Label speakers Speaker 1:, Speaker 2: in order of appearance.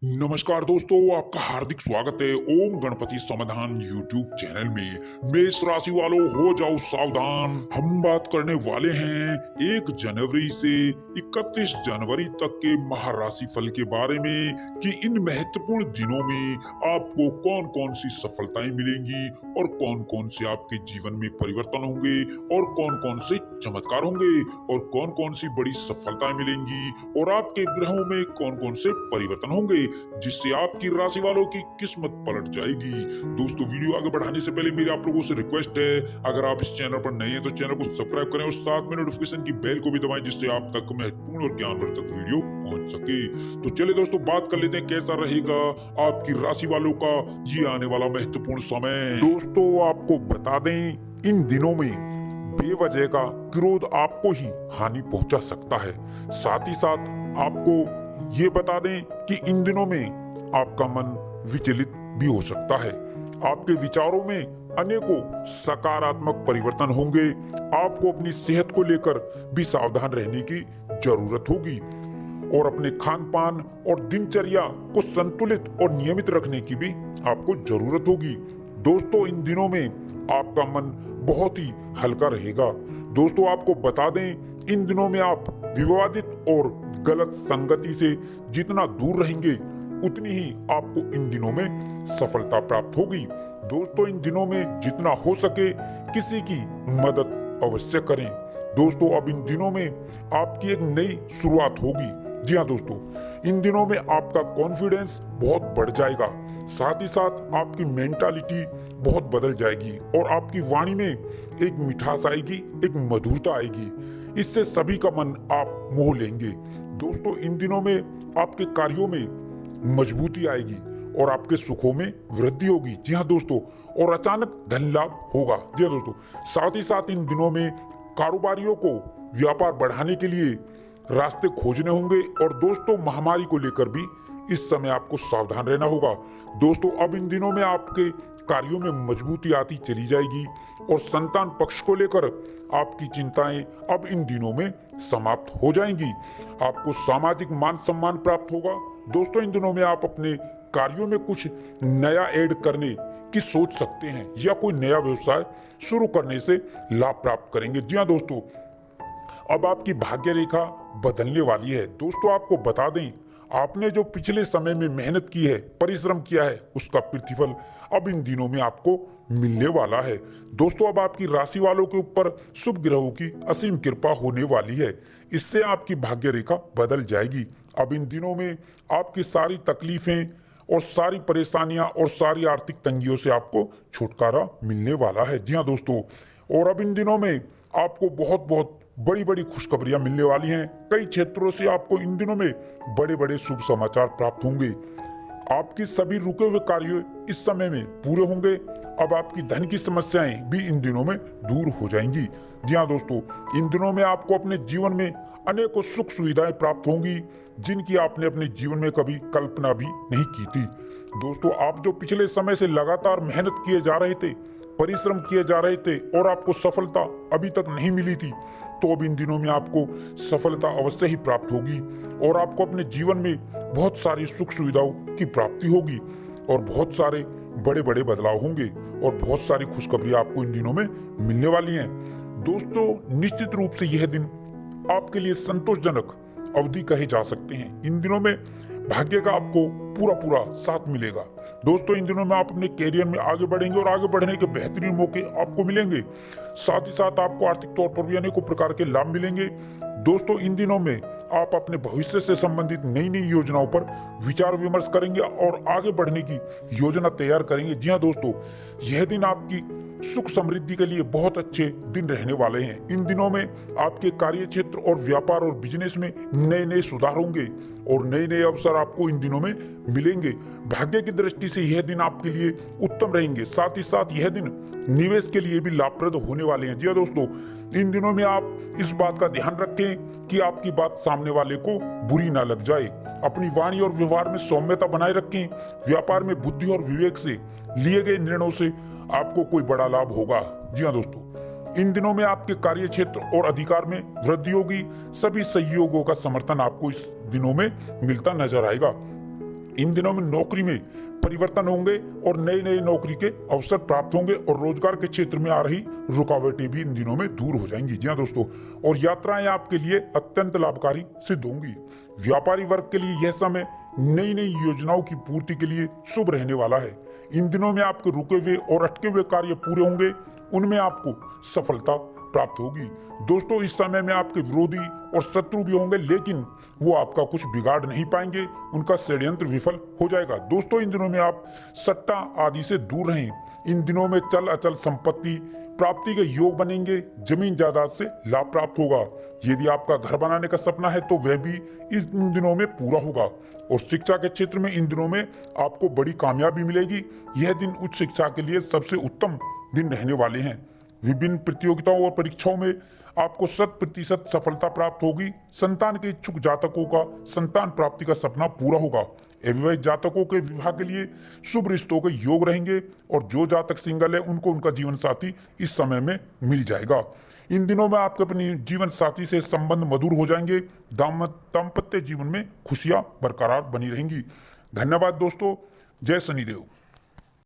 Speaker 1: नमस्कार दोस्तों, आपका हार्दिक स्वागत है ओम गणपति समाधान यूट्यूब चैनल में। मेष राशि वालों, हो जाओ सावधान। हम बात करने वाले हैं 1 जनवरी से 31 जनवरी तक के माह राशि फल के बारे में कि इन महत्वपूर्ण दिनों में आपको कौन कौन सी सफलताएं मिलेंगी और कौन कौन से आपके जीवन में परिवर्तन होंगे और कौन कौन से चमत्कार होंगे और कौन कौन सी बड़ी सफलताएं मिलेंगी और आपके ग्रहों में कौन कौन से परिवर्तन होंगे जिससे आपकी राशि वालों की किस्मत पलट जाएगी। दोस्तों, वीडियो आगे बढ़ाने से पहले मेरी आप लोगों से रिक्वेस्ट है, अगर आप इस चैनल पर नए हैं तो चैनल को सब्सक्राइब करें और साथ में नोटिफिकेशन की बेल को भी दबाएं जिससे आप तक महत्वपूर्ण और ज्ञानवर्धक वीडियो पहुंच सके। तो चलिए दोस्तों, बात कर लेते हैं कैसा रहेगा आपकी राशि वालों का ये आने वाला महत्वपूर्ण समय। दोस्तों, आपको बता दें, इन दिनों में बेवजह का क्रोध आपको ही हानि पहुंचा सकता है। साथ ही साथ आपको ये बता दें कि इन दिनों में आपका मन विचलित भी हो सकता है। आपके विचारों में अनेकों सकारात्मक परिवर्तन होंगे। आपको अपनी सेहत को लेकर भी सावधान रहने की जरूरत होगी और अपने खान पान और दिनचर्या को संतुलित और नियमित रखने की भी आपको जरूरत होगी। दोस्तों, इन दिनों में आपका मन बहुत ही हल्का रहेगा। दोस्तों, आपको बता दें, इन दिनों में आप विवादित और गलत संगति से जितना दूर रहेंगे उतनी ही आपको इन दिनों में सफलता प्राप्त होगी। दोस्तों, इन दिनों में जितना हो सके किसी की मदद अवश्य करें। दोस्तों, अब इन दिनों में आपकी एक नई शुरुआत होगी। जी हाँ दोस्तों, इन दिनों में आपका कॉन्फिडेंस बहुत बढ़ जाएगा। साथ ही साथ आपकी मेंटालिटी बहुत बदल जाएगी और आपकी वाणी में एक मिठास आएगी, एक मधुरता आएगी। इससे सभी का मन आप मोह लेंगे। दोस्तों, इन दिनों में आपके कार्यों में मजबूती आएगी और आपके सुखों में वृद्धि होगी। जी हाँ दोस्तों, और अचानक धन लाभ होगा। जी हाँ दोस्तों, साथ ही साथ इन दिनों में कारोबारियों को व्यापार बढ़ाने के लिए रास्ते खोजने होंगे और दोस्तों, महामारी को लेकर भी इस समय आपको सावधान रहना होगा। दोस्तों, अब इन दिनों में आपके कार्यों में मजबूती आती चली जाएगी और संतान पक्ष को लेकर आपकी चिंताएं अब इन दिनों में समाप्त हो जाएंगी। आपको सामाजिक मान सम्मान प्राप्त होगा। दोस्तों, इन दिनों में आप अपने कार्यों में कुछ नया ऐड करने की सोच सकते हैं या कोई नया व्यवसाय शुरू करने से लाभ प्राप्त करेंगे। जी हाँ दोस्तों, अब आपकी भाग्य रेखा बदलने वाली है। दोस्तों, आपको बता दें, आपने जो पिछले समय में मेहनत की है, परिश्रम किया है, उसका प्रतिफल अब इन दिनों में आपको मिलने वाला है। दोस्तों, अब आपकी राशि वालों के ऊपर शुभ ग्रहों की असीम कृपा होने वाली है। इससे आपकी भाग्य रेखा बदल जाएगी। अब इन दिनों में आपकी सारी तकलीफें और सारी परेशानियां और सारी आर्थिक तंगियों से आपको छुटकारा मिलने वाला है। जी हाँ दोस्तों, और अब इन दिनों में आपको बहुत बहुत बड़ी बड़ी खुशखबरियां मिलने वाली हैं। कई क्षेत्रों से आपको इन दिनों में बड़े बड़े शुभ समाचार प्राप्त होंगे। आपकी सभी रुके हुए कार्य इस समय में पूरे होंगे। अब आपकी धन की समस्याएं भी इन दिनों में दूर हो जाएंगी। जी हाँ दोस्तों, इन दिनों में आपको अपने जीवन में अनेकों सुख सुविधाएं प्राप्त होंगी जिनकी आपने अपने जीवन में कभी कल्पना भी नहीं की थी। दोस्तों, आप जो पिछले समय से लगातार मेहनत किए जा रहे थे, परिश्रम किए जा रहे थे और आपको सफलता अभी तक नहीं मिली थी, तो अब इन दिनों में आपको सफलता अवश्य ही प्राप्त होगी और आपको अपने जीवन में बहुत सारी सुख सुविधाओं की प्राप्ति होगी और बहुत सारे बड़े बड़े बदलाव होंगे और बहुत सारी खुशखबरियां आपको इन दिनों में मिलने वाली हैं। दोस्तों, निश्चित रूप से यह दिन आपके लिए संतोषजनक अवधि कहे जा सकते हैं। इन दिनों में भाग्य का आपको पूरा पूरा साथ मिलेगा। दोस्तों, इन दिनों में आप अपने कैरियर में आगे बढ़ेंगे और आगे बढ़ने के बेहतरीन मौके आपको मिलेंगे। साथ ही साथ आपको आर्थिक तौर पर भी अनेकों प्रकार के लाभ मिलेंगे। दोस्तों, इन दिनों में आप अपने भविष्य से संबंधित नई नई योजनाओं पर विचार विमर्श करेंगे और आगे बढ़ने की योजना तैयार करेंगे। जी हाँ दोस्तों, यह दिन आपकी सुख समृद्धि के लिए बहुत अच्छे दिन रहने वाले हैं। इन दिनों में आपके कार्य क्षेत्र और व्यापार और बिजनेस में नए नए सुधार होंगे और नए नए अवसर आपको इन दिनों में मिलेंगे। भाग्य की दृष्टि से यह दिन आपके लिए उत्तम रहेंगे। साथ ही साथ यह दिन निवेश के लिए भी लाभप्रद होने वाले हैं। जी हाँ दोस्तों, इन दिनों में आप इस बात का ध्यान रखें कि आपकी बात सामने वाले को बुरी ना लग जाए। अपनी वाणी और व्यवहार में सौम्यता बनाए रखें। व्यापार में बुद्धि और विवेक से लिए गए निर्णयों से आपको कोई बड़ा लाभ होगा। जी हाँ दोस्तों, इन दिनों में आपके कार्य क्षेत्र और अधिकार में वृद्धि होगी। सभी सहयोगों का समर्थन आपको इस दिनों में मिलता नजर आएगा। इन दिनों में नौकरी में परिवर्तन होंगे और नई नई नौकरी के अवसर प्राप्त होंगे और रोजगार के क्षेत्र में आ रही रुकावटें भी इन दिनों में दूर हो जाएंगी। जी हाँ दोस्तों, और यात्राएं आपके लिए अत्यंत लाभकारी सिद्ध होंगी। व्यापारी वर्ग के लिए यह समय नई नई योजनाओं की पूर्ति के लिए शुभ रहने वाला है। इन दिनों में आपके रुके हुए और अटके हुए कार्य पूरे होंगे, उनमें आपको सफलता प्राप्त होगी। दोस्तों, इस समय में आपके विरोधी और शत्रु भी होंगे, लेकिन वो आपका कुछ बिगाड़ नहीं पाएंगे, उनका षड्यंत्र विफल हो जाएगा। दोस्तों, इन दिनों में आप सट्टा आदि से दूर रहें। इन दिनों में चल अचल संपत्ति प्राप्ति के योग बनेंगे, जमीन जायदाद से लाभ प्राप्त होगा। यदि आपका घर बनाने का सपना है तो वह भी इन दिनों में पूरा होगा। और शिक्षा के क्षेत्र में इन दिनों में आपको बड़ी कामयाबी मिलेगी। यह दिन उच्च शिक्षा के लिए सबसे उत्तम दिन रहने वाले हैं। विभिन्न प्रतियोगिताओं और परीक्षाओं में आपको 100% सफलता प्राप्त होगी। संतान के इच्छुक जातकों का संतान प्राप्ति का सपना पूरा होगा। अविवाहित जातकों के विवाह के लिए शुभ रिश्तों के योग रहेंगे और जो जातक सिंगल है उनको उनका जीवन साथी इस समय में मिल जाएगा। इन दिनों में आपके अपने जीवन साथी से संबंध मधुर हो जाएंगे। दाम्पत्य जीवन में खुशियां बरकरार बनी रहेंगी। धन्यवाद दोस्तों। जय शनिदेव।